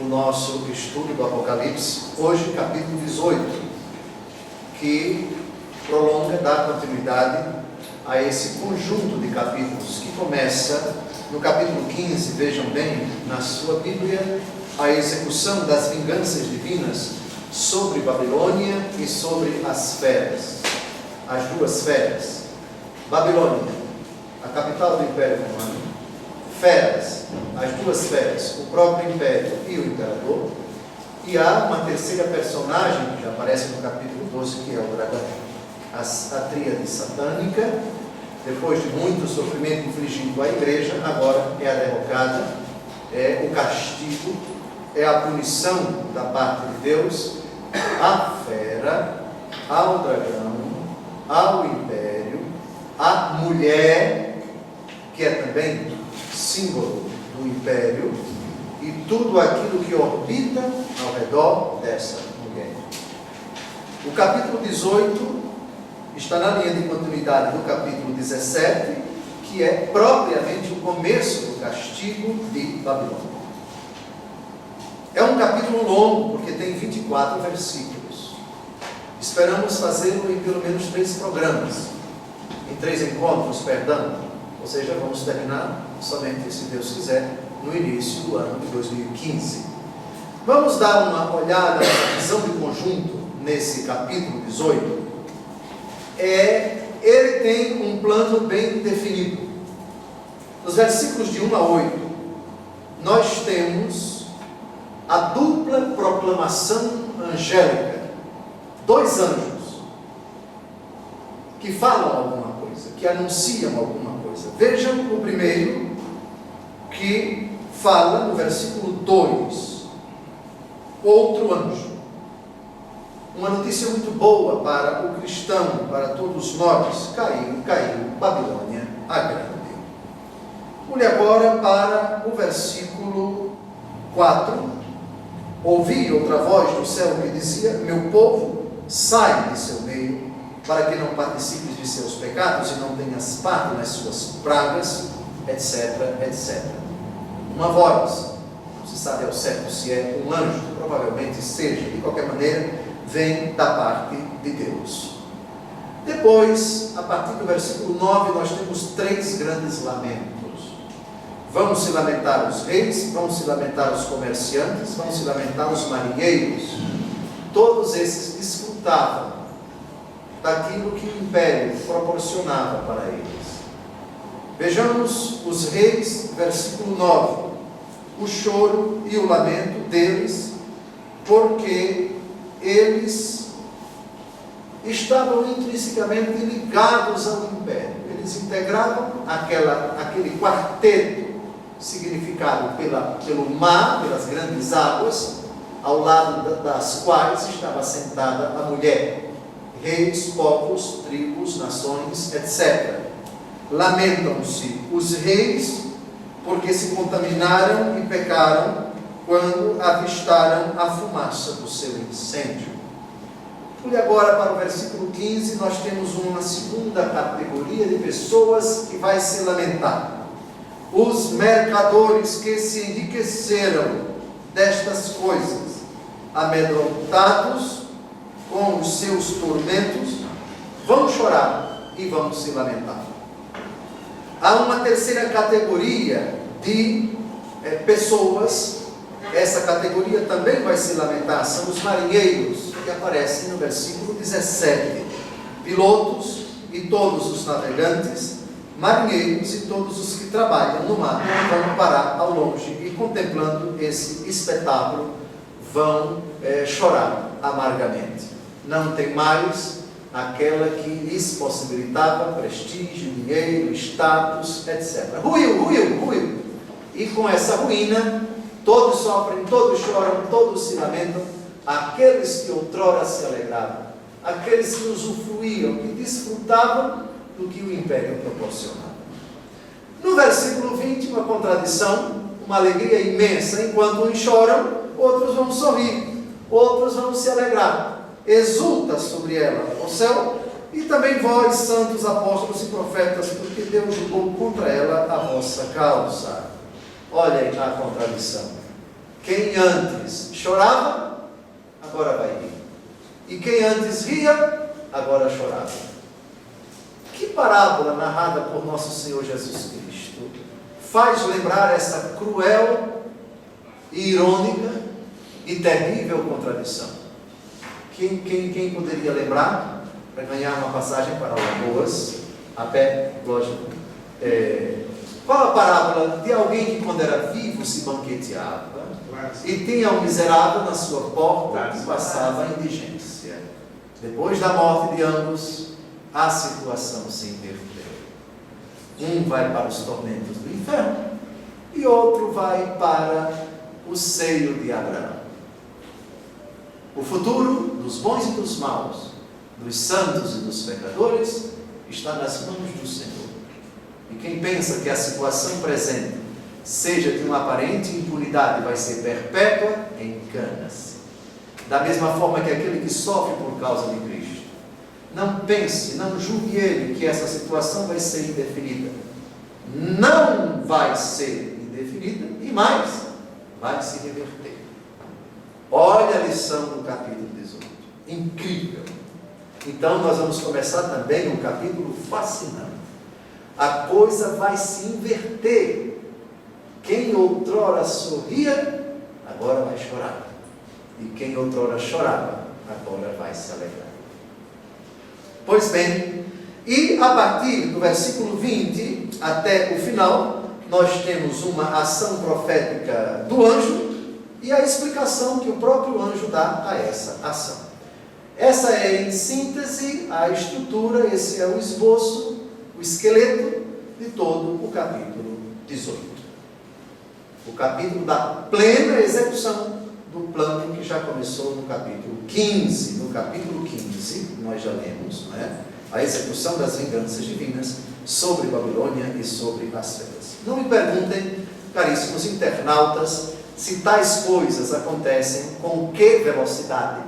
no nosso estudo do Apocalipse, hoje capítulo 18, que prolonga, dá continuidade a esse conjunto de capítulos que começa no capítulo 15, vejam bem, na sua Bíblia, a execução das vinganças divinas sobre Babilônia e sobre as feras, as duas feras. Babilônia, a capital do Império Romano, feras, as duas feras, o próprio Império e o Imperador, e há uma terceira personagem que aparece no capítulo 12, que é o dragão, a tríade satânica. Depois de muito sofrimento infligido à igreja, agora é a derrocada, é o castigo, é a punição da parte de Deus à fera, ao dragão, ao império, à mulher, que é também símbolo do império, e tudo aquilo que orbita ao redor dessa mulher. O capítulo 18 está na linha de continuidade do capítulo 17, que é propriamente o começo do castigo de Babilônia. É um capítulo longo, porque tem 24 versículos. Esperamos fazê-lo em pelo menos 3 programas, em 3 encontros, ou seja, vamos terminar somente, se Deus quiser, no início do ano de 2015. Vamos dar uma olhada na visão de conjunto nesse capítulo 18. Ele tem um plano bem definido. Nos versículos de 1 a 8, nós temos a dupla proclamação angélica. 2 anjos que falam alguma coisa, que anunciam alguma coisa. Vejam o primeiro, que fala no versículo 2, outro anjo. Uma notícia muito boa para o cristão, para todos nós. Caiu Babilônia a grande. Olhe agora para o versículo 4. Ouvi outra voz do céu que dizia: meu povo, sai de seu meio, para que não participes de seus pecados e não tenhas parte nas suas pragas, etc, etc. Uma voz, não se sabe ao certo se é um anjo, provavelmente seja, de qualquer maneira, vem da parte de Deus. Depois, a partir do versículo 9, nós temos 3 grandes lamentos. Vão se lamentar os reis, vão se lamentar os comerciantes, vão se lamentar os marinheiros. Todos esses desfrutavam daquilo que o império proporcionava para eles. Vejamos os reis, versículo 9. O choro e o lamento deles, porque eles estavam intrinsecamente ligados ao império. Eles integravam aquele quarteto significado pelo mar, pelas grandes águas, ao lado das quais estava sentada a mulher. Reis, povos, tribos, nações, etc. Lamentam-se os reis porque se contaminaram e pecaram quando avistaram a fumaça do seu incêndio. Olhe agora para o versículo 15, nós temos uma segunda categoria de pessoas que vai se lamentar. Os mercadores que se enriqueceram destas coisas, amedrontados com os seus tormentos, vão chorar e vão se lamentar. Há uma terceira categoria de pessoas. Essa categoria também vai se lamentar, são os marinheiros, que aparecem no versículo 17. Pilotos e todos os navegantes, marinheiros e todos os que trabalham no mar, vão parar ao longe e, contemplando esse espetáculo, vão chorar amargamente. Não tem mais aquela que lhes possibilitava prestígio, dinheiro, status, etc. Ruiu. E com essa ruína, todos sofrem, todos choram, todos se lamentam. Aqueles que outrora se alegravam, aqueles que usufruíam, que desfrutavam do que o império proporcionava. No versículo 20, uma contradição, uma alegria imensa. Enquanto uns choram, outros vão sorrir, outros vão se alegrar. Exulta sobre ela o céu, e também vós, santos apóstolos e profetas, porque Deus julgou contra ela a vossa causa. Olhem a contradição. Quem antes chorava, agora vai rir. E quem antes ria, agora chorava. Que parábola narrada por nosso Senhor Jesus Cristo faz lembrar essa cruel, irônica e terrível contradição? Quem poderia lembrar, para ganhar uma passagem para Alagoas, a pé, lógico? Qual a parábola de alguém que quando era vivo se banqueteava e tinha um miserável na sua porta que passava a indigência? Depois da morte de ambos, a situação se inverteu. Um vai para os tormentos do inferno e outro vai para o seio de Abraão. O futuro dos bons e dos maus, dos santos e dos pecadores, está nas mãos do Senhor. E quem pensa que a situação presente seja de uma aparente impunidade vai ser perpétua, engana-se. Da mesma forma que aquele que sofre por causa de Cristo, não pense, não julgue ele que essa situação vai ser indefinida. Não vai ser indefinida e mais, vai se reverter. Olha a lição do capítulo 18. Incrível. Então nós vamos começar também um capítulo fascinante. A coisa vai se inverter. Quem outrora sorria, agora vai chorar. E quem outrora chorava, agora vai se alegrar. Pois bem, e a partir do versículo 20 até o final, nós temos uma ação profética do anjo e a explicação que o próprio anjo dá a essa ação. Essa é, em síntese, a estrutura, esse é o esboço, o esqueleto de todo o capítulo 18. O capítulo da plena execução do plano que já começou no capítulo 15. No capítulo 15, nós já lemos, não é? A execução das vinganças divinas sobre Babilônia e sobre as Fedas. Não me perguntem, caríssimos internautas, se tais coisas acontecem com que velocidade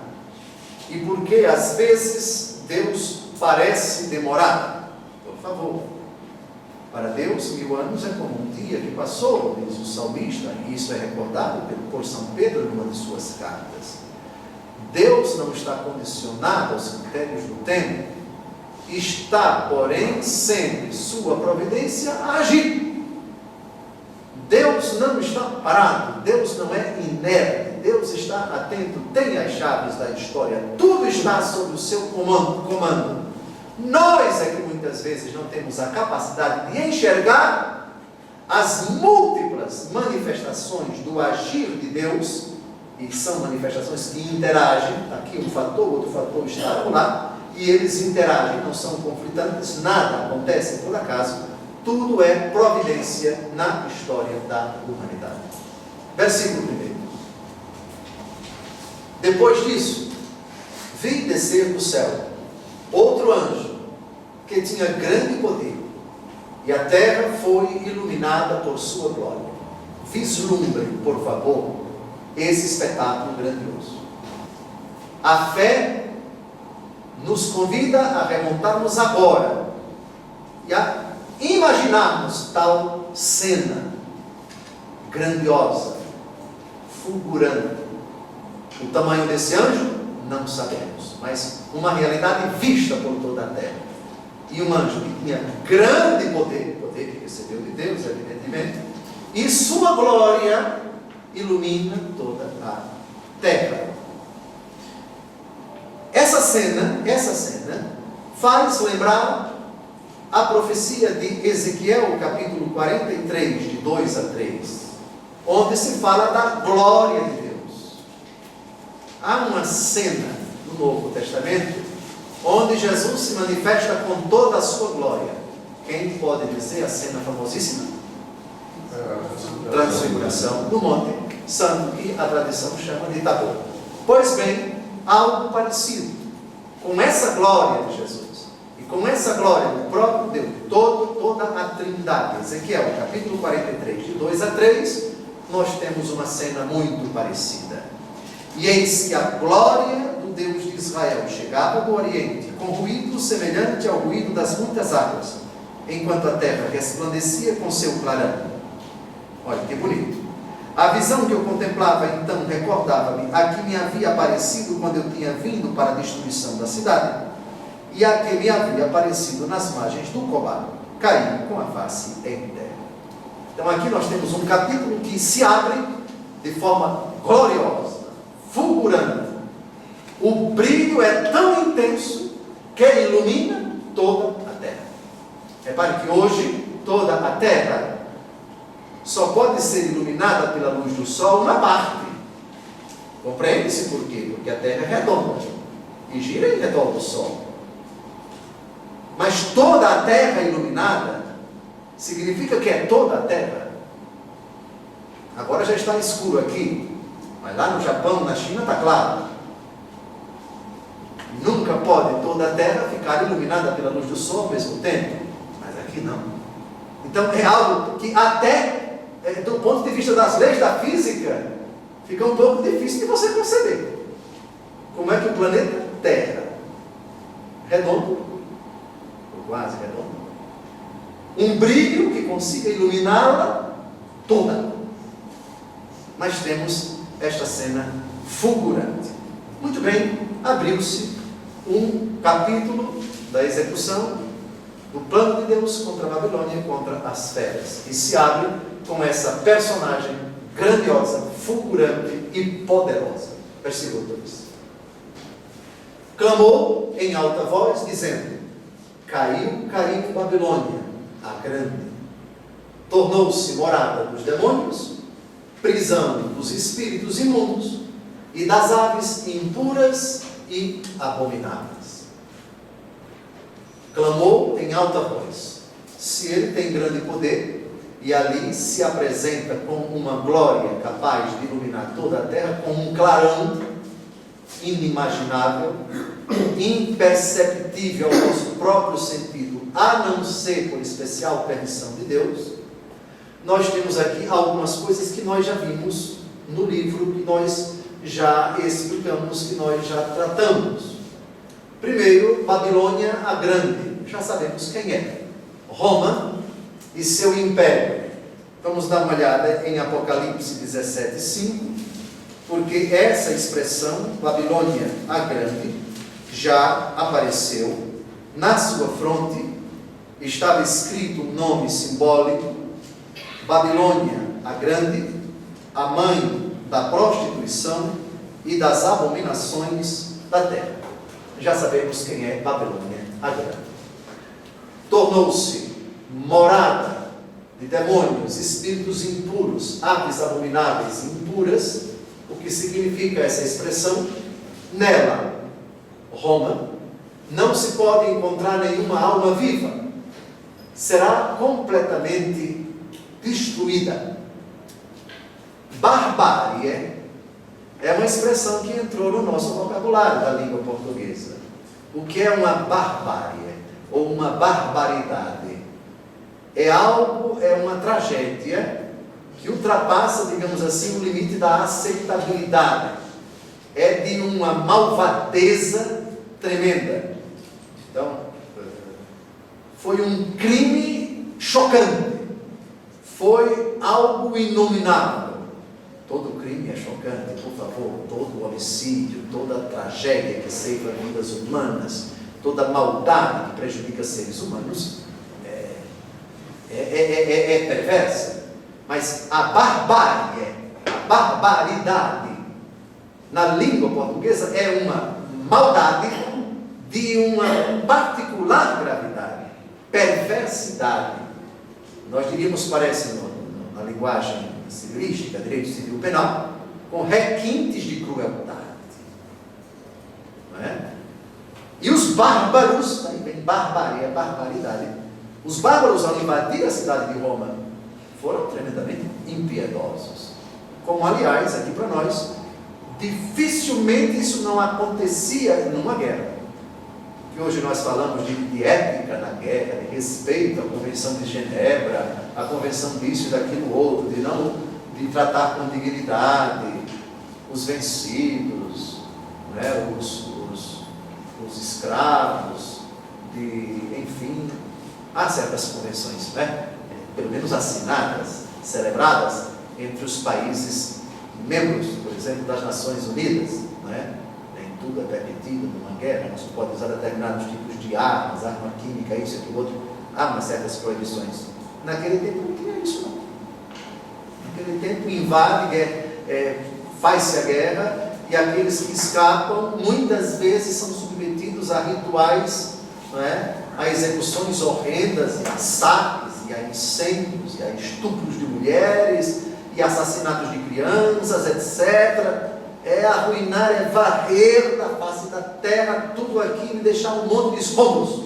e por que às vezes Deus parece demorar. Por favor, para Deus 1000 anos é como um dia que passou, diz o salmista, e isso é recordado por São Pedro numa de suas cartas. Deus não está condicionado aos critérios do tempo, está, porém, sempre sua providência a agir. Deus não está parado, Deus não é inerte, Deus está atento, tem as chaves da história, tudo está sob o seu comando. Nós é que muitas vezes não temos a capacidade de enxergar as múltiplas manifestações do agir de Deus, e são manifestações que interagem, aqui um fator, outro fator está lá, e eles interagem, não são conflitantes, nada acontece por acaso, tudo é providência na história da humanidade. Versículo 1. Depois disso, vi descer do céu outro anjo, que tinha grande poder, e a terra foi iluminada por sua glória. Vislumbre, por favor, esse espetáculo grandioso. A fé nos convida a remontarmos agora e a imaginarmos tal cena grandiosa, fulgurante. O tamanho desse anjo, não sabemos, mas uma realidade vista por toda a terra. E um anjo que tinha grande poder, poder que recebeu de Deus, evidentemente, e sua glória ilumina toda a terra. Essa cena faz lembrar a profecia de Ezequiel, capítulo 43, de 2 a 3, onde se fala da glória de Deus. Há uma cena no Novo Testamento onde Jesus se manifesta com toda a sua glória. Quem pode dizer a cena famosíssima? Transfiguração no Monte Santo, que a tradição chama de Tabor. Pois bem, algo parecido com essa glória de Jesus e com essa glória do próprio Deus, toda a Trindade. Ezequiel, capítulo 43, de 2 a 3, nós temos uma cena muito parecida. E eis que a glória do Deus de Israel chegava do Oriente, com ruído semelhante ao ruído das muitas águas, enquanto a terra resplandecia com seu clarão. Olha que bonito. A visão que eu contemplava então recordava-me a que me havia aparecido quando eu tinha vindo para a destruição da cidade, e a que me havia aparecido nas margens do Cobá, caí com a face em terra. Então aqui nós temos um capítulo que se abre de forma gloriosa, fulgurante. O brilho é tão intenso que ilumina toda a terra. Repare que hoje toda a terra só pode ser iluminada pela luz do sol uma parte. Compreende-se por quê? Porque a terra é redonda e gira em redor do sol. Mas toda a terra iluminada significa que é toda a terra. Agora já está escuro aqui, mas lá no Japão, na China, está claro. Nunca pode toda a terra ficar iluminada pela luz do sol ao mesmo tempo, mas aqui não. Então é algo que até do ponto de vista das leis da física, fica um pouco difícil de você conceber. Como é que o planeta Terra, redondo, ou quase redondo, um brilho que consiga iluminá-la toda. Mas temos esta cena fulgurante. Muito bem, abriu-se um capítulo da execução do plano de Deus contra a Babilônia e contra as feras. E se abre com essa personagem grandiosa, fulgurante e poderosa. Versículo 2. Clamou em alta voz, dizendo: caiu, caiu Babilônia, a grande. Tornou-se morada dos demônios, prisão dos espíritos imundos e das aves impuras e abomináveis. Clamou em alta voz. Se ele tem grande poder, e ali se apresenta com uma glória capaz de iluminar toda a terra, com um clarão inimaginável, imperceptível ao nosso próprio sentido, a não ser por especial permissão de Deus. Nós temos aqui algumas coisas que nós já vimos no livro, que nós já explicamos, que nós já tratamos. Primeiro, Babilônia a Grande, já sabemos quem é. Roma e seu império. Vamos dar uma olhada em Apocalipse 17:5, porque essa expressão, Babilônia a Grande, já apareceu. Na sua fronte estava escrito um nome simbólico: Babilônia a Grande, a mãe da prostituição e das abominações da terra. Já sabemos quem é Babilônia a Grande. Tornou-se morada de demônios, espíritos impuros, aves abomináveis impuras. O que significa essa expressão? Nela, Roma, não se pode encontrar nenhuma alma viva. Será completamente destruída. Barbárie é uma expressão que entrou no nosso vocabulário da língua portuguesa. O que é uma barbárie ou uma barbaridade? É algo, é uma tragédia que ultrapassa, digamos assim, o limite da aceitabilidade. É de uma malvadeza tremenda. Então, foi um crime chocante. Foi algo inominável. Todo crime é chocante, por favor. Todo homicídio, toda tragédia que ceifa vidas humanas, toda maldade que prejudica seres humanos é perversa. Mas a barbárie, a barbaridade, na língua portuguesa, é uma maldade de uma particular gravidade, perversidade. Nós diríamos, parece na linguagem civilística, direito civil penal, com requintes de crueldade. Não é? E os bárbaros, aí vem barbaria, barbaridade. Os bárbaros, ao invadir a cidade de Roma, foram tremendamente impiedosos. Como, aliás, aqui para nós, dificilmente isso não acontecia numa guerra. Que hoje nós falamos de ética na guerra, de respeito à Convenção de Genebra, a Convenção disso e daquilo outro, de tratar com dignidade os vencidos, né, os escravos, enfim, há certas convenções, né, pelo menos assinadas, celebradas, entre os países membros, por exemplo, das Nações Unidas, não é? Nem tudo é permitido numa guerra, não se pode usar determinados tipos de armas, arma química, isso e aquilo outro, há umas certas proibições. Naquele tempo não tinha isso, não. Naquele tempo invade, faz-se a guerra, e aqueles que escapam, muitas vezes são submetidos a rituais, não é? A execuções horrendas, e a saques, e a incêndios, e a estupros de mulheres, e assassinatos de crianças, etc. É arruinar, é varrer da face da terra tudo aquilo e deixar um monte de escombros.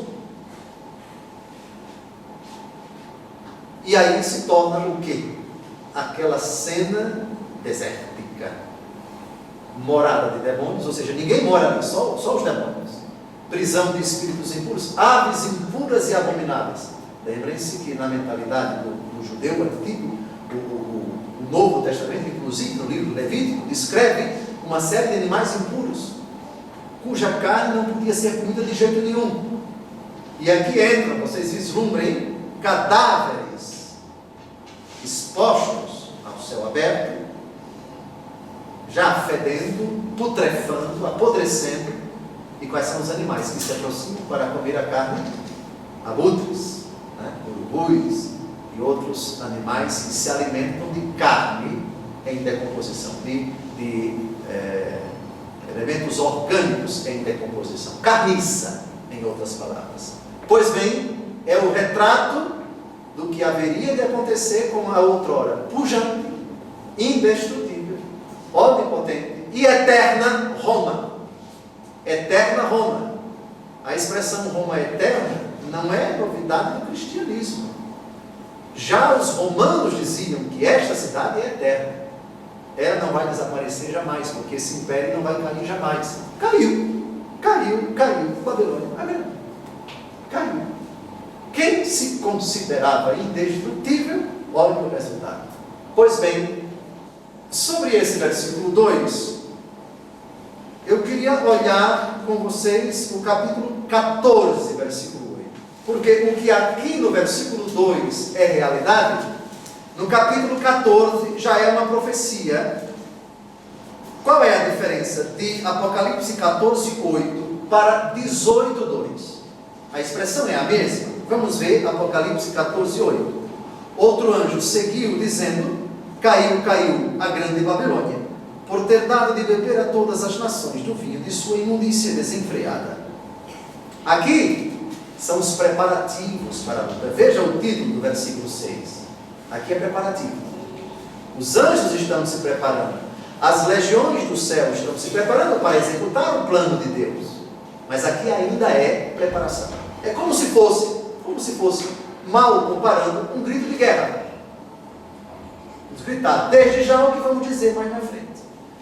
E aí se torna o quê? Aquela cena desértica. Morada de demônios, ou seja, ninguém mora ali, só os demônios. Prisão de espíritos impuros, aves impuras e abomináveis. Lembrem-se que na mentalidade do judeu antigo, o Novo Testamento, inclusive no livro Levítico, descreve uma série de animais impuros, cuja carne não podia ser comida de jeito nenhum. E aqui entram, vocês vislumbrem, cadáveres expostos ao céu aberto, já fedendo, putrefando, apodrecendo. E quais são os animais que se aproximam para comer a carne? Abutres, né? Urubus e outros animais que se alimentam de carne em decomposição, de elementos orgânicos em decomposição, carniça, em outras palavras. Pois bem, é o retrato do que haveria de acontecer com a outrora pujante, indestrutível, onipotente e eterna Roma. Eterna Roma. A expressão Roma eterna não é novidade do cristianismo. Já os romanos diziam que esta cidade é eterna. Ela não vai desaparecer jamais, porque esse império não vai cair jamais. Caiu, Babilônia. Amém. Caiu. Quem se considerava indestrutível, olha o resultado. Pois bem, sobre esse versículo 2, eu queria olhar com vocês o capítulo 14, versículo 8. Porque o que aqui no versículo 2 é realidade, no capítulo 14 já é uma profecia. Qual é a diferença de Apocalipse 14, 8 para 18, 2? A expressão é a mesma. Vamos ver Apocalipse 14, 8. Outro anjo seguiu dizendo: caiu a grande Babilônia, por ter dado de beber a todas as nações do vinho de sua imundícia desenfreada. Aqui são os preparativos para a luta. Veja o título do versículo 6. Aqui é preparativo. Os anjos estão se preparando. As legiões do céu estão se preparando para executar o plano de Deus. Mas aqui ainda é preparação. É como se fosse, mal comparando, um grito de guerra. Vamos gritar desde já o que vamos dizer mais na frente.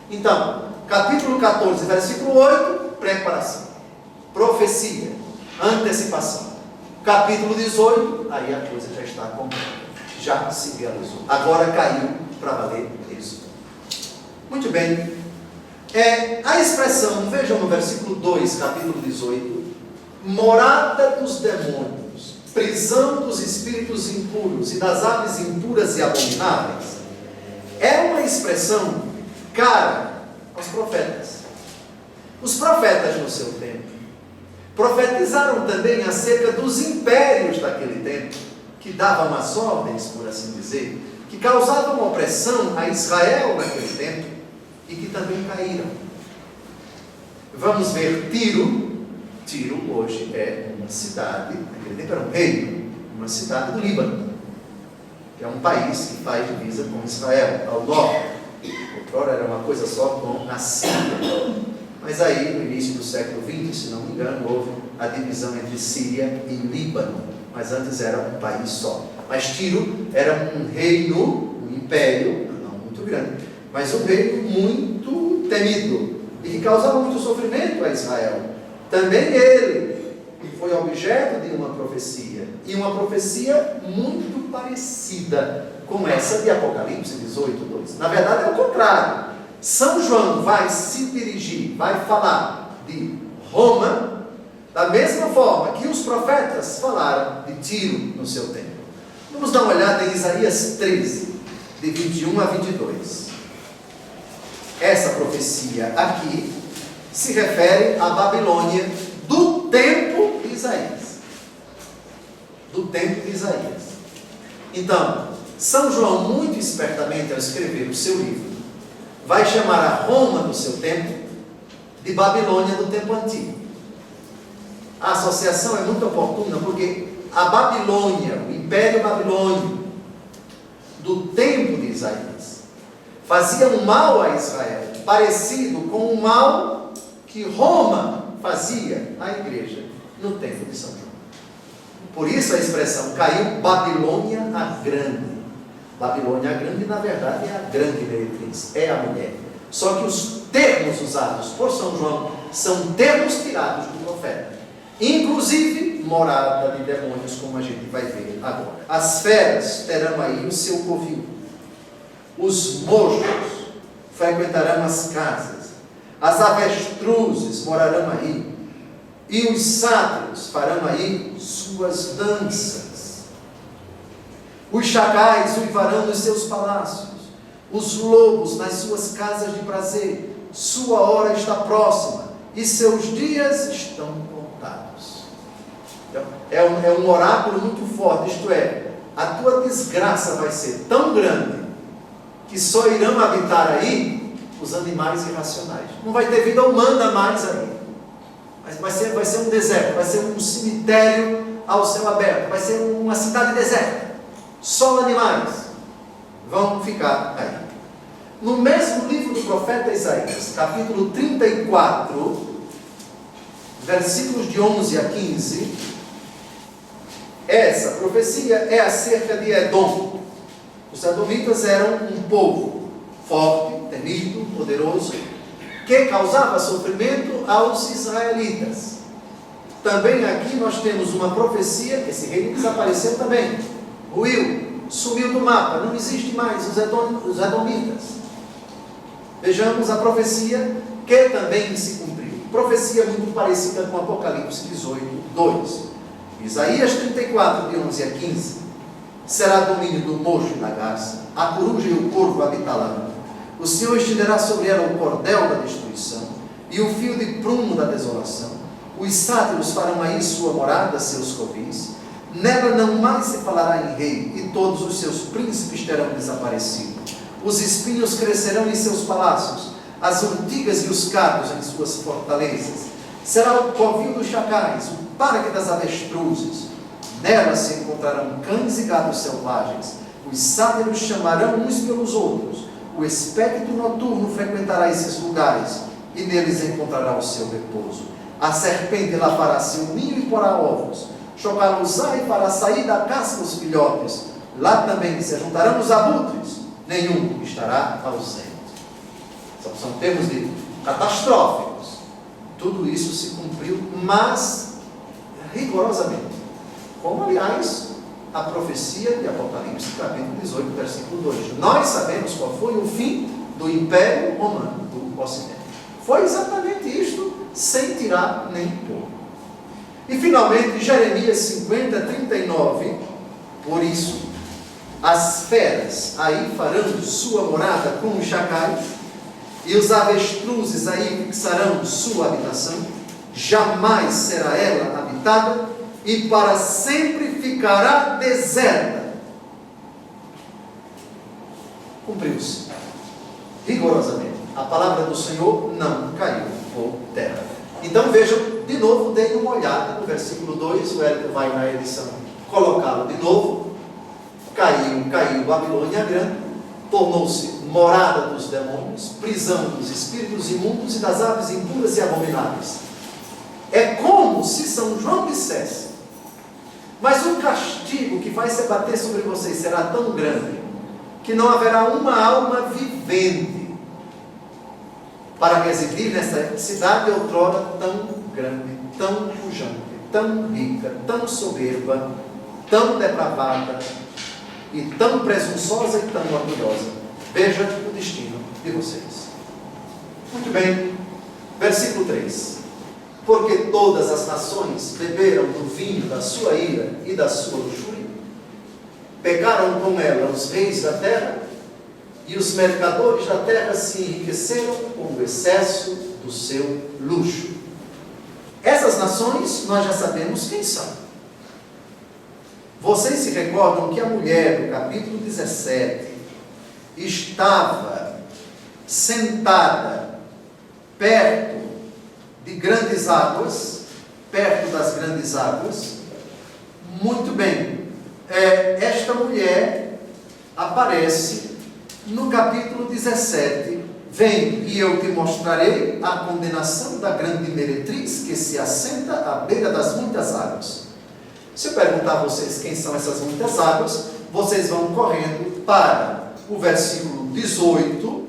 Então, capítulo 14, versículo 8, preparação, profecia, antecipação. Capítulo 18, aí a coisa já está completa, já se realizou. Agora caiu para valer isso. Muito bem. A expressão, vejam no versículo 2, capítulo 18, morada dos demônios, prisão dos espíritos impuros e das aves impuras e abomináveis, é uma expressão cara aos profetas. Os profetas no seu tempo profetizaram também acerca dos impérios daquele tempo, que davam as ordens, por assim dizer, que causavam opressão a Israel naquele tempo e que também caíram. Vamos ver Tiro. Tiro hoje é uma cidade, naquele tempo era um reino, uma cidade do Líbano, que é um país que faz divisa com Israel, ao norte. Outrora era uma coisa só com a Síria. Mas aí, no início do século XX, se não me engano, houve a divisão entre Síria e Líbano. Mas antes era um país só. Mas Tiro era um reino, um império, não muito grande, mas um reino muito temido e que causava muito sofrimento a Israel. Também ele foi objeto de uma profecia, e uma profecia muito parecida com essa de Apocalipse 18, 2. Na verdade é o contrário. São João vai se dirigir, vai falar de Roma, da mesma forma que os profetas falaram de Tiro no seu tempo. Vamos dar uma olhada em Isaías 13. de 21 a 22. Essa profecia aqui se refere à Babilônia do tempo de Isaías. Do tempo de Isaías. Então, São João, muito espertamente ao escrever o seu livro, vai chamar a Roma do seu tempo de Babilônia do tempo antigo. A associação é muito oportuna porque a Babilônia, o Império Babilônico do tempo de Isaías, fazia um mal a Israel, parecido com o mal que Roma fazia à igreja no tempo de São João. Por isso a expressão caiu Babilônia a Grande. Babilônia a Grande, na verdade, é a grande meretriz, é a mulher. Só que os termos usados por São João são termos tirados do profeta. Inclusive, morada de demônios, como a gente vai ver agora. As feras terão aí o seu covil. Os mojos frequentarão as casas. As avestruzes morarão aí. E os sátiros farão aí suas danças. Os chacais uivarão nos seus palácios. Os lobos nas suas casas de prazer. Sua hora está próxima e seus dias estão contados. É um oráculo muito forte, isto é, a tua desgraça vai ser tão grande que só irão habitar aí os animais irracionais. Não vai ter vida humana mais aí. Mas vai ser um deserto, vai ser um cemitério ao céu aberto, vai ser uma cidade deserta. Só animais vão ficar aí. No mesmo livro do profeta Isaías, capítulo 34, versículos de 11 a 15, essa profecia é acerca de Edom. Os edomitas eram um povo forte, temido, poderoso, que causava sofrimento aos israelitas. Também aqui nós temos uma profecia, esse reino desapareceu também, ruiu, sumiu do mapa, não existe mais os edomitas. Vejamos a profecia que também se cumpriu. Profecia muito parecida com Apocalipse 18, 2. Isaías 34, de 11 a 15. Será domínio do mocho e da garça, a coruja e o corvo habitarão. O Senhor estenderá sobre ela o cordel da destruição e o fio de prumo da desolação. Os sátiros farão aí sua morada, seus covis. Nela não mais se falará em rei, e todos os seus príncipes terão desaparecido. Os espinhos crescerão em seus palácios, as urtigas e os cardos em suas fortalezas. Será o covil dos chacais, o parque das avestruzes. Nela se encontrarão cães e gatos selvagens. Os sátiros chamarão uns pelos outros. O espectro noturno frequentará esses lugares, e neles encontrará o seu repouso. A serpente lá fará seu ninho e porá ovos. Chocá-los-á e fará sair da casca os filhotes. Lá também se juntarão os abutres. Nenhum estará ausente. São termos catastróficos. Tudo isso se cumpriu, mas rigorosamente. Como, aliás, a profecia de Apocalipse, capítulo 18, versículo 2. Nós sabemos qual foi o fim do Império Romano do Ocidente. Foi exatamente isto, sem tirar nem pôr. E finalmente, Jeremias 50, 39. Por isso, as feras aí farão sua morada com os chacais, e os avestruzes aí fixarão sua habitação. Jamais será ela habitada, e para sempre ficará deserta. Cumpriu-se rigorosamente. A palavra do Senhor não caiu por terra. Então vejam, de novo, deem uma olhada no versículo 2, o Hélio vai na edição colocá-lo de novo. Caiu Babilônia Grande, tornou-se morada dos demônios, prisão dos espíritos imundos e das aves impuras e abomináveis. É como se São João dissesse: mas o castigo que vai se abater sobre vocês será tão grande, que não haverá uma alma vivente para residir nessa cidade outrora tão grande, tão pujante, tão rica, tão soberba, tão depravada, e tão presunçosa e tão orgulhosa. Veja o destino de vocês. Muito bem, versículo 3. Porque todas as nações beberam do vinho da sua ira e da sua luxúria, pecaram com ela os reis da terra, e os mercadores da terra se enriqueceram com o excesso do seu luxo. Essas nações, nós já sabemos quem são. Vocês se recordam que a mulher, no capítulo 17, estava sentada perto de grandes águas, perto das grandes águas. Muito bem, esta mulher aparece no capítulo 17, vem e eu te mostrarei a condenação da grande meretriz que se assenta à beira das muitas águas. Se eu perguntar a vocês quem são essas muitas águas, vocês vão correndo para o versículo 18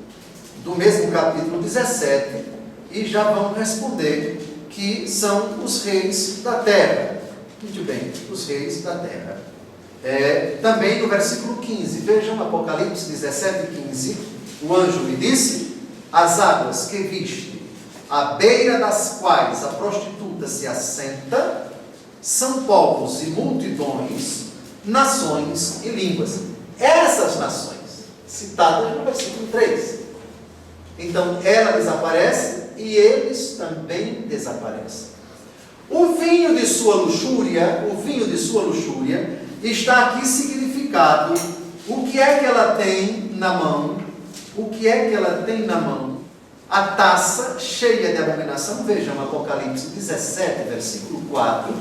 do mesmo capítulo 17 e já vão responder que são os reis da terra. Muito bem, os reis da terra. Também no versículo 15, vejam Apocalipse 17, 15, o anjo me disse: as águas que viste, à beira das quais a prostituta se assenta, são povos e multidões, nações e línguas. Essas nações, citadas no versículo 3. Então ela desaparece e eles também desaparecem. O vinho de sua luxúria, está aqui significado. O que é que ela tem na mão? O que é que ela tem na mão? A taça cheia de abominação. Vejam Apocalipse 17, versículo 4.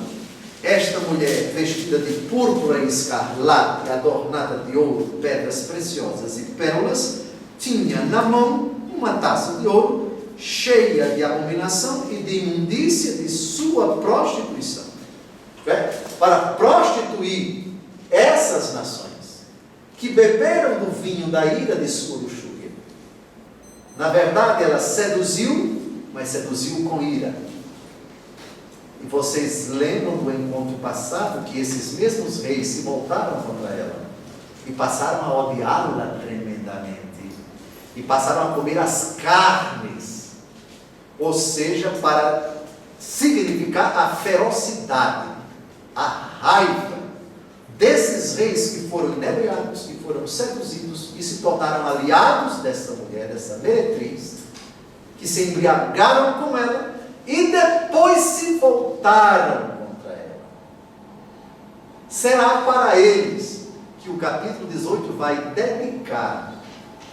Esta mulher, vestida de púrpura e escarlate, adornada de ouro, pedras preciosas e pérolas, tinha na mão uma taça de ouro cheia de abominação e de imundícia de sua prostituição. Para prostituir essas nações que beberam do vinho da ira de sua luxúria. Na verdade, ela seduziu, mas seduziu com ira. E vocês lembram do encontro passado que esses mesmos reis se voltaram contra ela e passaram a odiá-la tremendamente e passaram a comer as carnes, ou seja, para significar a ferocidade, a raiva desses reis que foram inebriados, que foram seduzidos e se tornaram aliados dessa mulher, dessa meretriz, que se embriagaram com ela e depois se voltaram contra ela. Será para eles que o capítulo 18 vai dedicar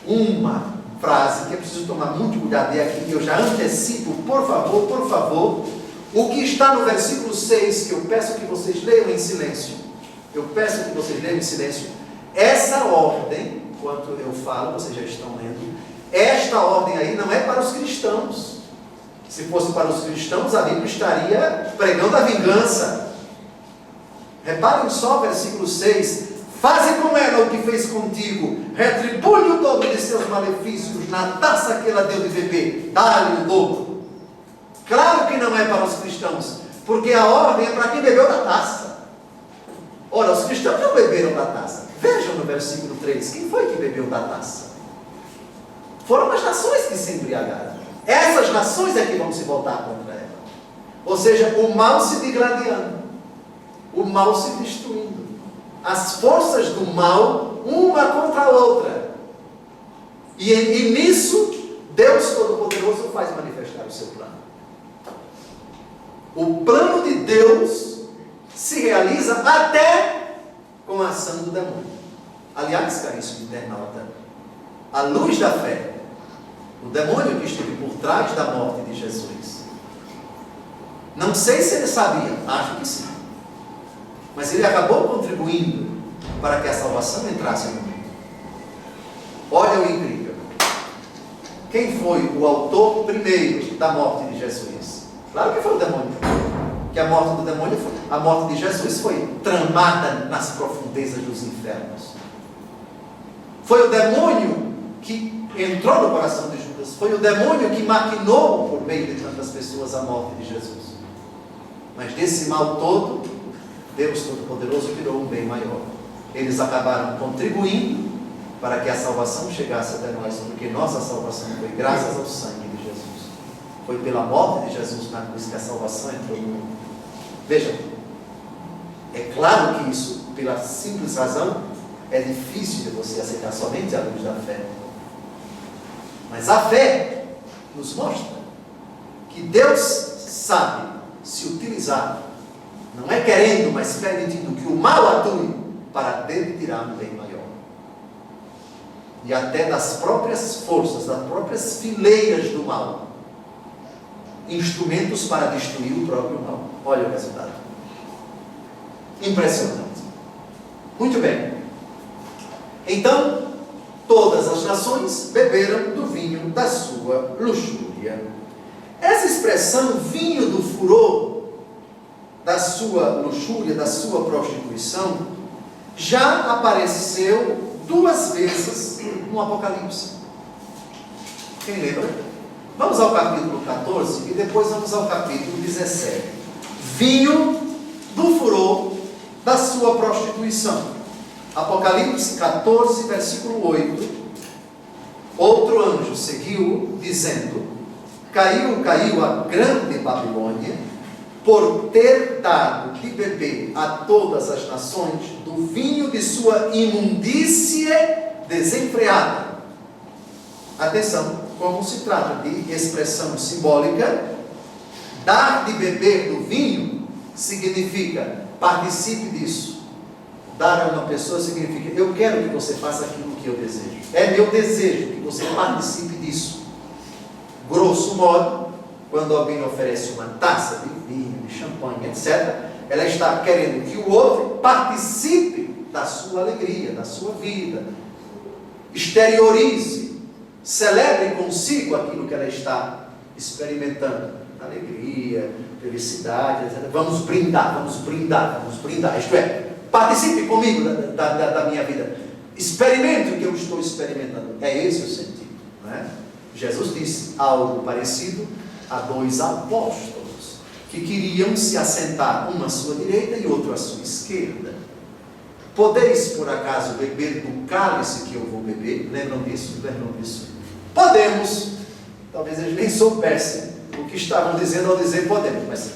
uma frase que é preciso tomar muito cuidado, e aqui eu já antecipo, por favor, o que está no versículo 6, que eu peço que vocês leiam em silêncio. Essa ordem, enquanto eu falo, vocês já estão lendo, esta ordem aí não é para os cristãos. Se fosse para os cristãos, a Bíblia estaria pregando a vingança. Reparem só o versículo 6. Faze com ela o que fez contigo, retribui o dobro de seus malefícios na taça que ela deu de beber, dá-lhe o dobro. Claro que não é para os cristãos, porque a ordem é para quem bebeu da taça. Ora, os cristãos não beberam da taça. Vejam no versículo 3, quem foi que bebeu da taça? Foram as nações que se embriagaram. Essas nações é que vão se voltar contra ela. Ou seja, o mal se digladiando, o mal se destruindo, as forças do mal, uma contra a outra. E nisso, Deus Todo-Poderoso faz manifestar o seu plano. O plano de Deus se realiza até com a ação do demônio. Aliás, caríssimo internauta, a luz da fé, o demônio que esteve por trás da morte de Jesus, não sei se ele sabia, acho que sim, mas ele acabou contribuindo para que a salvação entrasse no mundo. Olha o incrível. Quem foi o autor primeiro da morte de Jesus? Claro que foi o demônio. Que a morte de Jesus foi tramada nas profundezas dos infernos. Foi o demônio que entrou no coração de Judas. Foi o demônio que maquinou por meio de tantas pessoas a morte de Jesus. Mas desse mal todo, Deus Todo-Poderoso tirou um bem maior. Eles acabaram contribuindo para que a salvação chegasse até nós, porque nossa salvação foi graças ao sangue de Jesus. Foi pela morte de Jesus na cruz que a salvação entrou no mundo. Vejam, é claro que isso, pela simples razão, é difícil de você aceitar somente à luz da fé. Mas a fé nos mostra que Deus sabe se utilizar, não é querendo, mas permitindo que o mal atue para dele tirar um bem maior. E até das próprias forças, das próprias fileiras do mal, instrumentos para destruir o próprio mal. Olha o resultado. Impressionante. Muito bem. Então, todas as nações beberam do vinho da sua luxúria. Essa expressão, vinho do furor, da sua luxúria, da sua prostituição, já apareceu 2 vezes no Apocalipse. Quem lembra? Vamos ao capítulo 14 e depois vamos ao capítulo 17. Vinho do furor da sua prostituição. Apocalipse 14, versículo 8. Outro anjo seguiu, dizendo: Caiu a grande Babilônia, por ter dado de beber a todas as nações do vinho de sua imundície desenfreada. Atenção, como se trata de expressão simbólica, dar de beber do vinho significa participe disso. Dar a uma pessoa significa eu quero que você faça aquilo que eu desejo. É meu desejo que você participe disso. Grosso modo, quando alguém oferece uma taça de vinho, de champanhe, etc., ela está querendo que o outro participe da sua alegria, da sua vida. Exteriorize, celebre consigo aquilo que ela está experimentando. Alegria, felicidade, etc. Vamos brindar. Isto é, participe comigo da minha vida. Experimente o que eu estou experimentando. É esse o sentido, não é? Jesus disse algo parecido a 2 apóstolos que queriam se assentar, um à sua direita e outro à sua esquerda. Podeis, por acaso, beber do cálice que eu vou beber? Lembram disso? Podemos. Talvez eles nem soubessem o que estavam dizendo ao dizer podemos, mas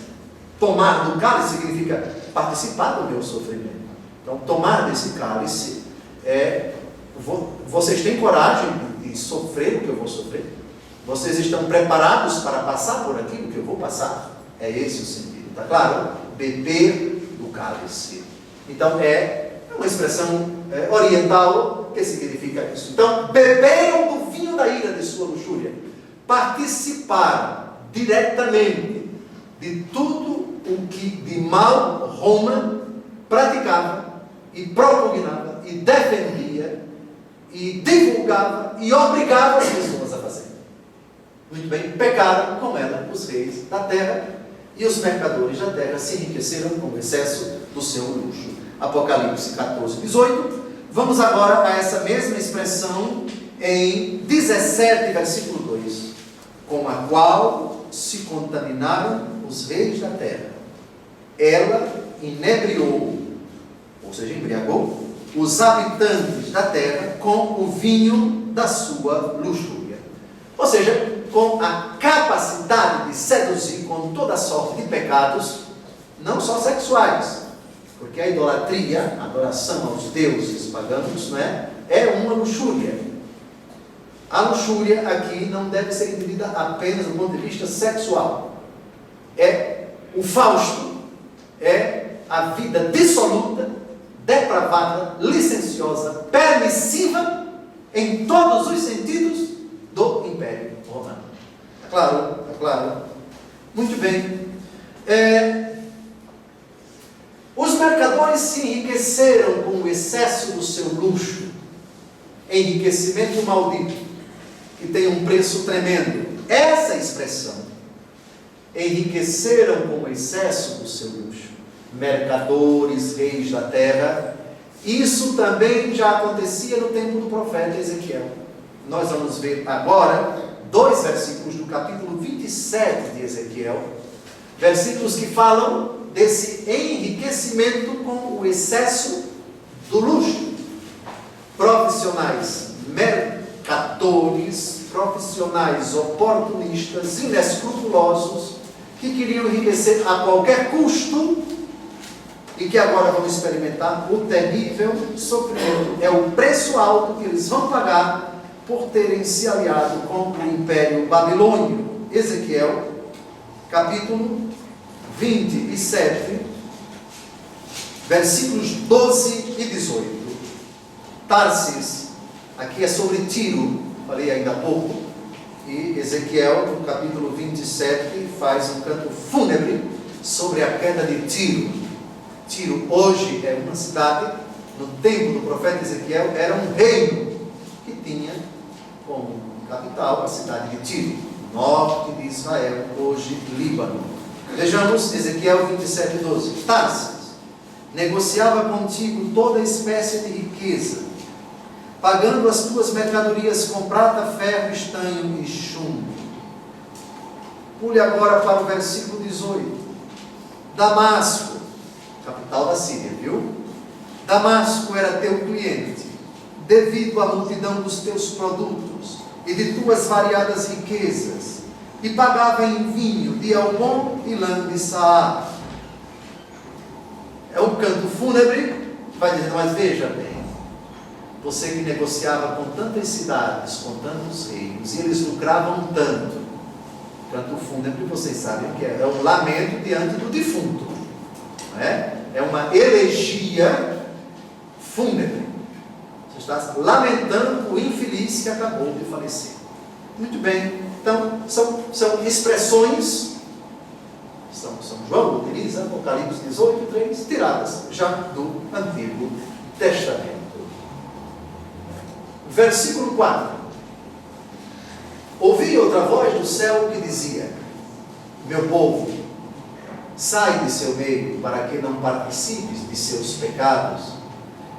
tomar do cálice significa participar do meu sofrimento. Então, tomar desse cálice vocês têm coragem de sofrer o que eu vou sofrer? Vocês estão preparados para passar por aquilo que eu vou passar? É esse o sentido, está claro? Beber do cálice. Então, é uma expressão oriental que significa isso. Então, beberam do vinho da ira de sua luxúria. Participaram diretamente de tudo o que de mal Roma praticava e propugnava e defendia e divulgava e obrigava as pessoas a fazer. Muito bem, pecaram com ela os reis da terra e os mercadores da terra se enriqueceram com o excesso do seu luxo. Apocalipse 14, 18. Vamos agora a essa mesma expressão em 17, versículo 2. Com a qual se contaminaram os reis da terra. Ela inebriou, ou seja, embriagou, os habitantes da terra com o vinho da sua luxúria. Ou seja, com a capacidade de seduzir com toda sorte de pecados, não só sexuais, porque a idolatria, a adoração aos deuses pagãos, é uma luxúria. A luxúria aqui não deve ser entendida apenas do ponto de vista sexual. É o Fausto, é a vida dissoluta, depravada, licenciosa, permissiva, em todos os sentidos do Império Romano. É claro, é claro. Muito bem. Os mercadores se enriqueceram com o excesso do seu luxo. Enriquecimento maldito, que tem um preço tremendo. Essa expressão, enriqueceram com o excesso do seu luxo. Mercadores, reis da terra. Isso também já acontecia no tempo do profeta Ezequiel. Nós vamos ver agora 2 versículos do capítulo 27 de Ezequiel. Versículos que falam desse enriquecimento com o excesso do luxo. Profissionais mercadores, profissionais oportunistas, inescrupulosos, que queriam enriquecer a qualquer custo e que agora vão experimentar o terrível sofrimento. É o preço alto que eles vão pagar por terem se aliado contra o Império Babilônio. Ezequiel, capítulo 27, versículos 12 e 18. Tarsis, aqui é sobre Tiro, falei ainda há pouco, e Ezequiel, no capítulo 27, faz um canto fúnebre sobre a queda de Tiro. Tiro hoje é uma cidade, no tempo do profeta Ezequiel era um reino que tinha como capital a cidade de Tiro, norte de Israel, hoje Líbano. Vejamos Ezequiel 27, 12. Tarsis negociava contigo toda espécie de riqueza, pagando as tuas mercadorias com prata, ferro, estanho e chumbo. Pule agora para o versículo 18. Damasco, capital da Síria, viu? Damasco era teu cliente, devido à multidão dos teus produtos e de tuas variadas riquezas, e pagava em vinho de Elbom e lã de Saar. É um canto fúnebre, vai dizer, mas veja bem, você que negociava com tantas cidades, com tantos reinos, e eles lucravam tanto. Canto fúnebre, vocês sabem o que é um lamento diante do defunto, não é? É uma elegia fúnebre. Você está lamentando o infeliz que acabou de falecer. Muito bem, então são expressões, São João utiliza Apocalipse 18, 3, tiradas já do Antigo Testamento. Versículo 4. Ouvi outra voz do céu que dizia: meu povo, sai de seu meio, para que não participes de seus pecados,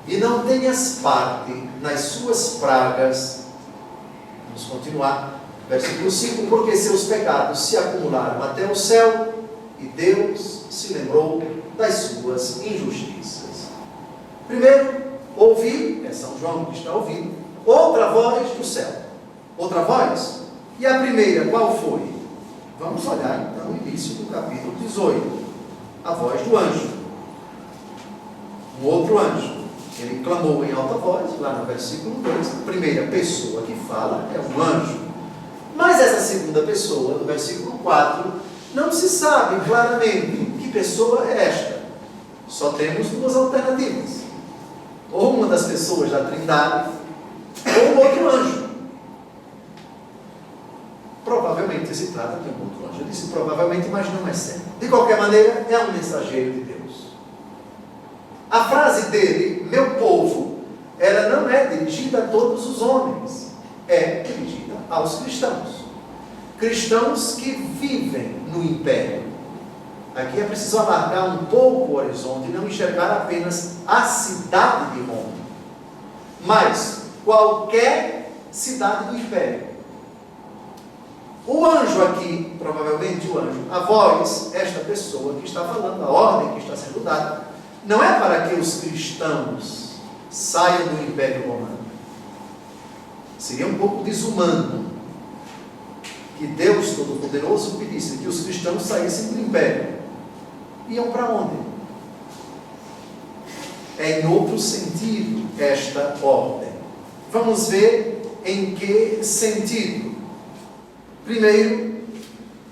e não tenhas parte nas suas pragas. Vamos continuar. Versículo 5. Porque seus pecados se acumularam até o céu, e Deus se lembrou das suas injustiças. Primeiro, ouvi, é São João que está ouvindo, outra voz do céu. Outra voz? E a primeira, qual foi? Vamos olhar então no início do capítulo 18. A voz do anjo. Um outro anjo. Ele clamou em alta voz, lá no versículo 2. A primeira pessoa que fala é um anjo. Mas essa segunda pessoa, no versículo 4, não se sabe claramente que pessoa é esta. Só temos duas alternativas. Ou uma das pessoas da Trindade, ou um outro anjo. Provavelmente se trata de um outro anjo. Eu disse provavelmente, mas não é certo. De qualquer maneira, é um mensageiro de Deus. A frase dele, meu povo, ela não é dirigida a todos os homens. É dirigida aos cristãos. Cristãos que vivem no império. Aqui é preciso alargar um pouco o horizonte e não enxergar apenas a cidade de Roma, mas qualquer cidade do império. O anjo aqui, provavelmente o anjo, a voz, esta pessoa que está falando, a ordem que está sendo dada, não é para que os cristãos saiam do Império Romano. Seria um pouco desumano que Deus Todo-Poderoso pedisse que os cristãos saíssem do Império. Iam para onde? É em outro sentido esta ordem. Vamos ver em que sentido. Primeiro,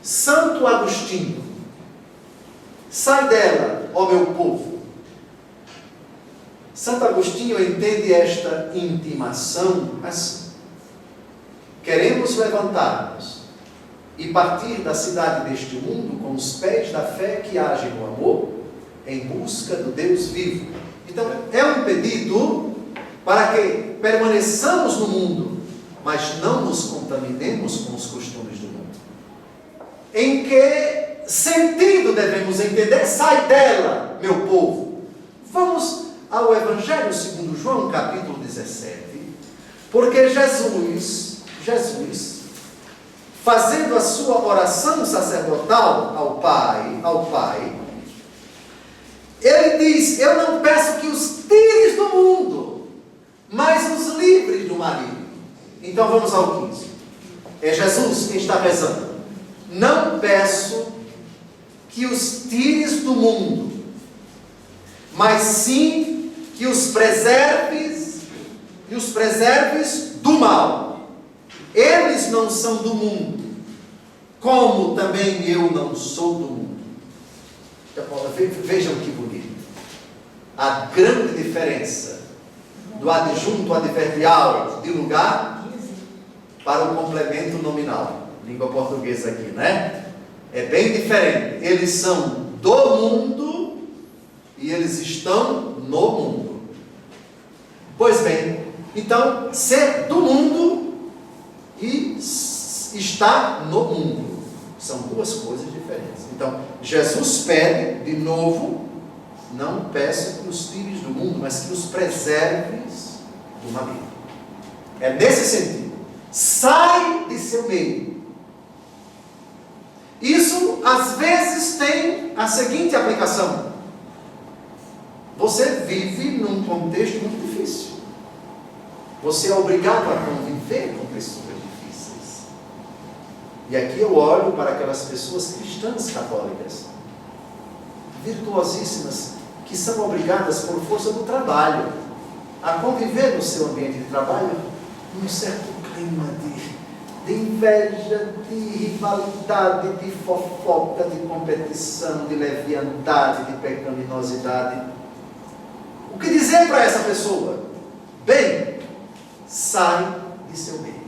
Santo Agostinho. Sai dela, ó meu povo. Santo Agostinho entende esta intimação assim: queremos levantar-nos e partir da cidade deste mundo com os pés da fé que age no amor, em busca do Deus vivo. Então, é um pedido para que permaneçamos no mundo, mas não nos contaminemos com os costumes do mundo. Em que sentido devemos entender? Sai dela, meu povo. Vamos ao Evangelho segundo João, capítulo 17, porque Jesus, fazendo a sua oração sacerdotal ao Pai, ele diz: eu não peço que os tires do mundo, mas os livres do maligno. Então vamos ao 15. É Jesus quem está rezando: não peço que os tires do mundo, mas sim que os preserves do mal. Eles não são do mundo, como também eu não sou do mundo. Vejam que bonito. A grande diferença do adjunto adverbial de lugar para o complemento nominal. Língua portuguesa aqui, né? É bem diferente. Eles são do mundo e eles estão no mundo. Pois bem, então, ser do mundo e estar no mundo são duas coisas diferentes. Então, Jesus pede, de novo, não peça que os tires do mundo, mas que os preserves do maligno. É nesse sentido. Sai de seu meio. Isso, às vezes, tem a seguinte aplicação. Você vive num contexto muito difícil. Você é obrigado a conviver com pessoas difíceis. E aqui eu olho para aquelas pessoas cristãs católicas, virtuosíssimas, que são obrigadas por força do trabalho a conviver no seu ambiente de trabalho num certo clima de inveja, de rivalidade, de fofoca, de competição, de leviandade, de pecaminosidade. O que dizer para essa pessoa? Bem, sai de seu meio.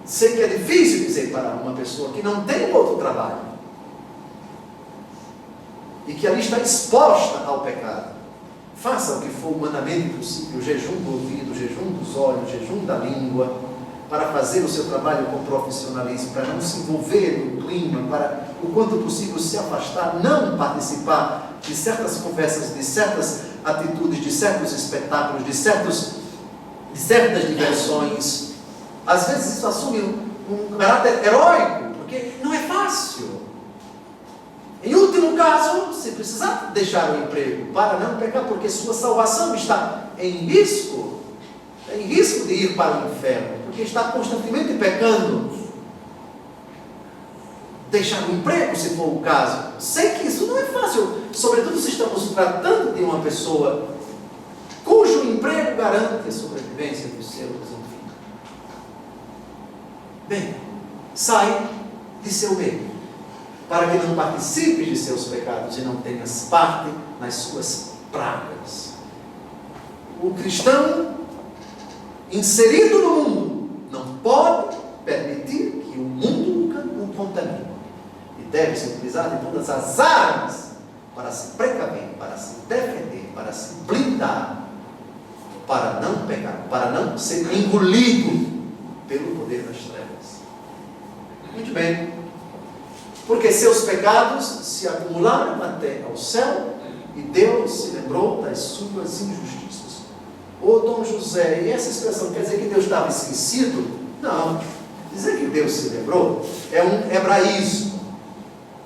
Sei que é difícil dizer para uma pessoa que não tem outro trabalho e que ali está exposta ao pecado. Faça o que for humanamente possível, o jejum do ouvido, o jejum dos olhos, o jejum da língua, para fazer o seu trabalho com profissionalismo, para não se envolver no clima, para o quanto possível se afastar, não participar de certas conversas, de certas atitudes, de certos espetáculos, de certas diversões. Às vezes isso assume um caráter heróico, porque não é fácil. Em último caso, se precisar deixar o emprego para não pecar, porque sua salvação está em risco de ir para o inferno, porque está constantemente pecando. Deixar o emprego, se for o caso. Sei que isso não é fácil, sobretudo se estamos tratando de uma pessoa cujo emprego garante a sobrevivência dos seus, enfim. Bem, sai de seu meio, para que não participes de seus pecados e não tenhas parte nas suas pragas. O cristão inserido no mundo não pode permitir que o mundo o contamine. E deve se utilizar de todas as armas para se precaver, para se defender, para se blindar, para não pecar, para não ser engolido pelo poder das trevas. Muito bem. Porque seus pecados se acumularam até ao céu e Deus se lembrou das suas injustiças. Ô Dom José, e essa expressão quer dizer que Deus estava esquecido? Não. Dizer que Deus se lembrou é um hebraísmo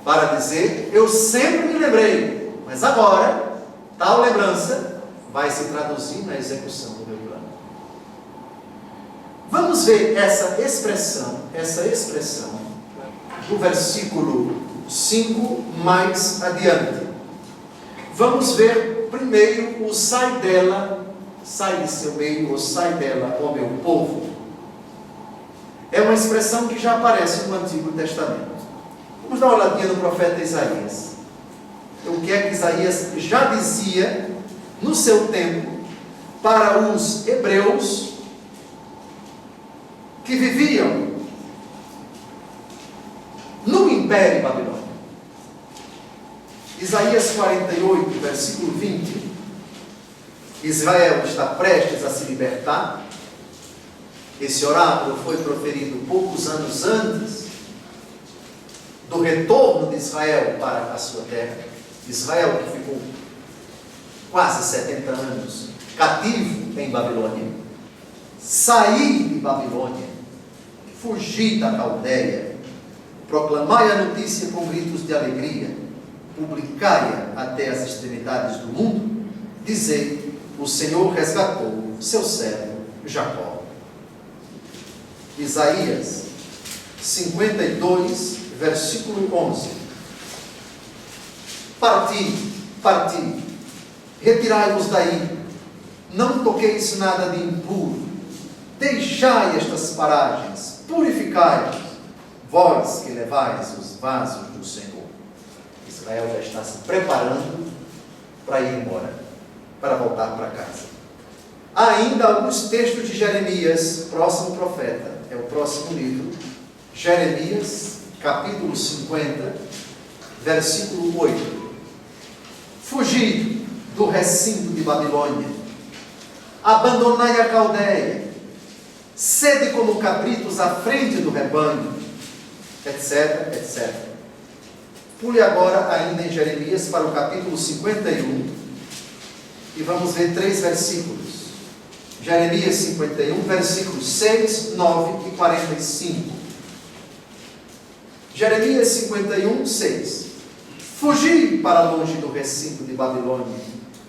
para dizer, eu sempre me lembrei, mas agora, tal lembrança vai se traduzir na execução do meu plano. Vamos ver essa expressão do versículo 5 mais adiante. Vamos ver primeiro o sai dela, sai de seu meio, ou sai dela, ó meu povo. É uma expressão que já aparece no Antigo Testamento. Vamos dar uma olhadinha no profeta Isaías. O que é que Isaías já dizia no seu tempo para os hebreus que viviam no Império Babilônico. Isaías 48, versículo 20. Israel está prestes a se libertar. Esse oráculo foi proferido poucos anos antes do retorno de Israel para a sua terra. Israel que ficou quase 70 anos cativo em Babilônia. Sair de Babilônia, fugir da Caldeia, proclamai a notícia com gritos de alegria, publicai-a até as extremidades do mundo, dizei, o Senhor resgatou seu servo Jacó. Isaías 52, versículo 11. Parti, retirai-vos daí, não toqueis nada de impuro, deixai estas paragens, purificai-vos, vós que levais os vasos do Senhor. Israel já está se preparando para ir embora, para voltar para casa. Há ainda alguns textos de Jeremias, próximo profeta, é o próximo livro, Jeremias, capítulo 50, versículo 8. Fugi do recinto de Babilônia, abandonai a Caldeia, sede como cabritos à frente do rebanho, etc, etc. Pule agora ainda em Jeremias para o capítulo 51 e vamos ver 3 versículos. Jeremias 51, versículos 6, 9 e 45. Jeremias 51, 6. Fugi para longe do recinto de Babilônia,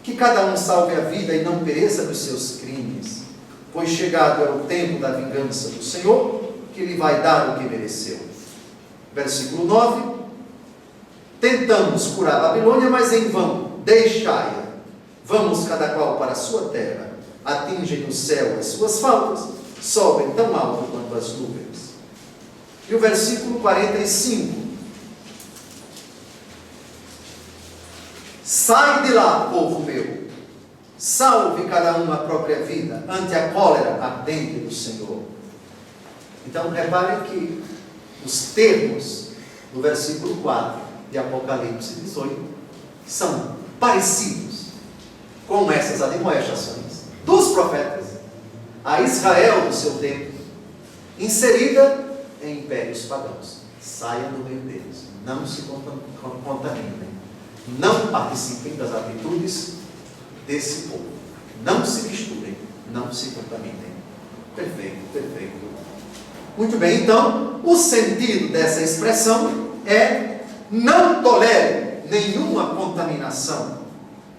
que cada um salve a vida e não pereça dos seus crimes, pois chegado é o tempo da vingança do Senhor, que lhe vai dar o que mereceu. Versículo 9. Tentamos curar a Babilônia, mas em vão, deixai-a. Vamos cada qual para a sua terra, atingem o céu as suas faltas, sobem tão alto quanto as nuvens. E o versículo 45. Sai de lá, povo meu, salve cada um a própria vida, ante a cólera ardente do Senhor. Então reparem que os termos do versículo 4 de Apocalipse 18 são parecidos com essas admoestações dos profetas a Israel do seu tempo, inserida em impérios pagãos. Saiam do meio deles, não se contaminem, não participem das atitudes desse povo, não se misturem, não se contaminem. Perfeito, perfeito. Muito bem, então, o sentido dessa expressão é: não tolere nenhuma contaminação,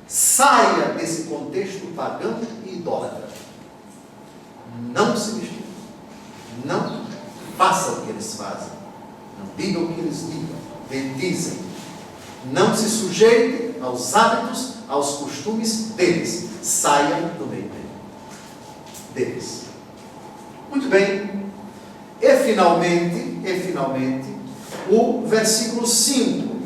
saia desse contexto pagão e idólatra, não se misture, não faça o que eles fazem, não diga o que eles dizem, não se sujeite aos hábitos, aos costumes deles, saia do meio deles. Muito bem. E finalmente, o versículo 5.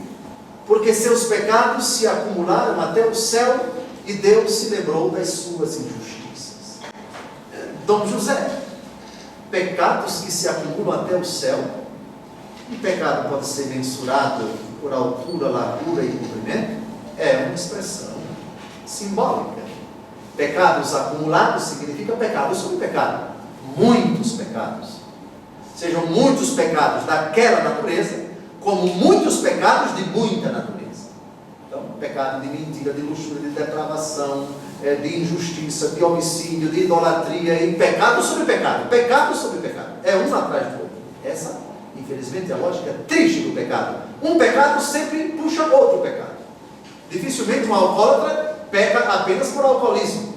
Porque seus pecados se acumularam até o céu e Deus se lembrou das suas injustiças. Dom José, pecados que se acumulam até o céu. Um pecado pode ser mensurado por altura, largura e comprimento? É uma expressão simbólica. Pecados acumulados significa pecado sobre pecado. Muitos pecados. Sejam muitos pecados daquela natureza, como muitos pecados de muita natureza. Então, pecado de mentira, de luxúria, de depravação, de injustiça, de homicídio, de idolatria, e pecado sobre pecado, pecado sobre pecado. É um atrás do outro. Essa, infelizmente, é a lógica triste do pecado. Um pecado sempre puxa outro pecado. Dificilmente um alcoólatra peca apenas por alcoolismo.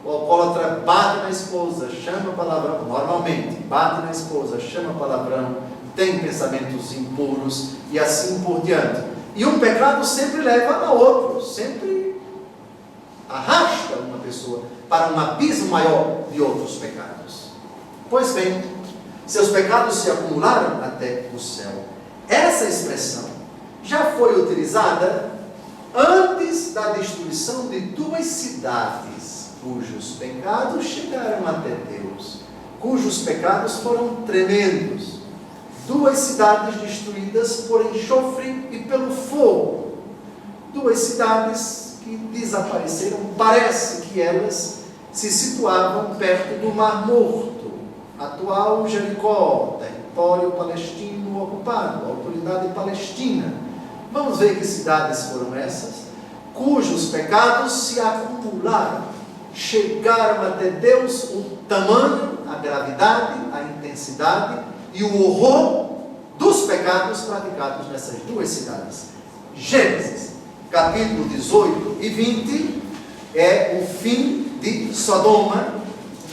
O alcoólatra bate na esposa, chama palavrão, normalmente, bate na esposa, chama palavrão, tem pensamentos impuros e assim por diante. E um pecado sempre leva a outro, sempre arrasta uma pessoa para um abismo maior de outros pecados. Pois bem, seus pecados se acumularam até o céu. Essa expressão já foi utilizada antes da destruição de 2 cidades, cujos pecados chegaram até Deus, cujos pecados foram tremendos. 2 cidades destruídas por enxofre e pelo fogo. 2 cidades que desapareceram. Parece que elas se situavam perto do Mar Morto, atual Jericó, território palestino ocupado, autoridade palestina. Vamos ver que cidades foram essas, cujos pecados se acumularam, chegaram até Deus o tamanho, a gravidade, a intensidade e o horror dos pecados praticados nessas 2 cidades. Gênesis, capítulo 18 e 20, é o fim de Sodoma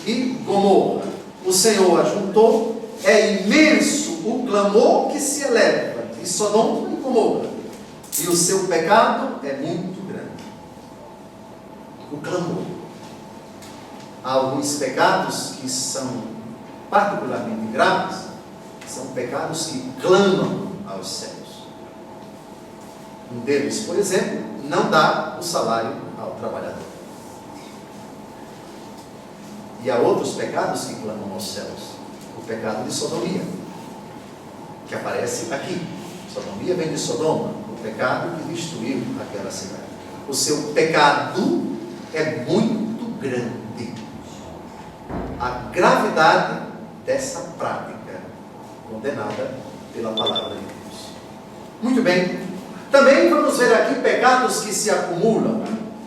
e Gomorra. O Senhor ajuntou, é imenso o clamor que se eleva de Sodoma e Gomorra, e o seu pecado é muito grande. O clamor. há alguns pecados que são particularmente graves, são pecados que clamam aos céus. Um deles, por exemplo, não dá o salário ao trabalhador. E há outros pecados que clamam aos céus. O pecado de sodomia, que aparece aqui. Sodomia vem de Sodoma, o pecado que destruiu aquela cidade. O seu pecado é muito grande. A gravidade dessa prática condenada pela palavra de Deus. Muito bem. Também vamos ver aqui pecados que se acumulam.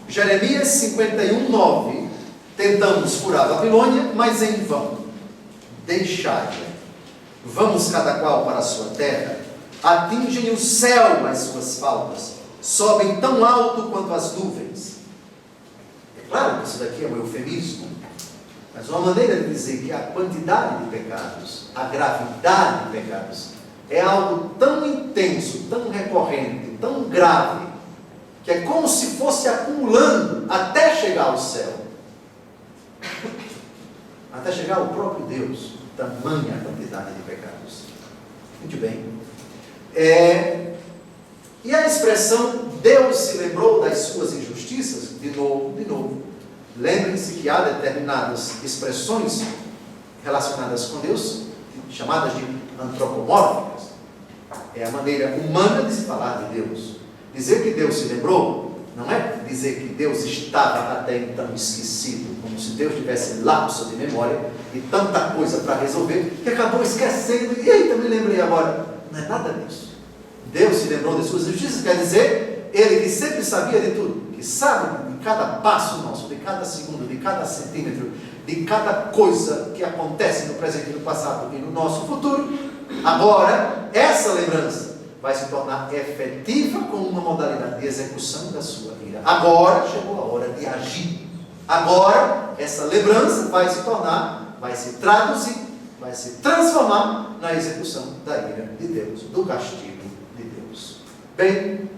Jeremias 51:9. Tentamos furar a Babilônia, mas em vão. Deixai-a. Vamos cada qual para a sua terra. Atingem o céu as suas faltas. Sobem tão alto quanto as nuvens. É claro que isso daqui é um eufemismo. Mas uma maneira de dizer que a quantidade de pecados, a gravidade de pecados, é algo tão intenso, tão recorrente, tão grave, que é como se fosse acumulando até chegar ao céu. Até chegar ao próprio Deus. Tamanha a quantidade de pecados. Muito bem. E a expressão Deus se lembrou das suas injustiças, de novo. Lembrem-se que há determinadas expressões relacionadas com Deus, chamadas de antropomórficas. É a maneira humana de se falar de Deus. Dizer que Deus se lembrou não é dizer que Deus estava até então esquecido, como se Deus tivesse lapso de memória e tanta coisa para resolver, que acabou esquecendo, e eita, me lembrei agora. Não é nada disso. Deus se lembrou de suas justiças, quer dizer, Ele que sempre sabia de tudo, que sabe de cada passo nosso, de cada segundo, de cada centímetro, de cada coisa que acontece no presente, no passado e no nosso futuro. Agora, essa lembrança vai se tornar efetiva com uma modalidade de execução da sua ira. Agora chegou a hora de agir. Agora, essa lembrança vai se tornar, vai se traduzir, vai se transformar na execução da ira de Deus, do castigo de Deus. Bem,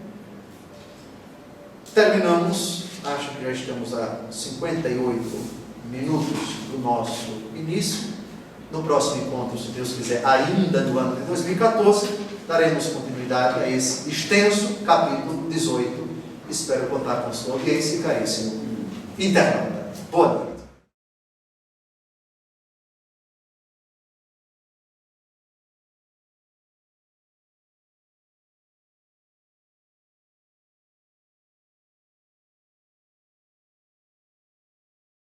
terminamos, acho que já estamos a 58 minutos do nosso início. No próximo encontro, se Deus quiser, ainda no ano de 2014, daremos continuidade a esse extenso capítulo 18. Espero contar com sua audiência e caríssimo internauta. Boa noite.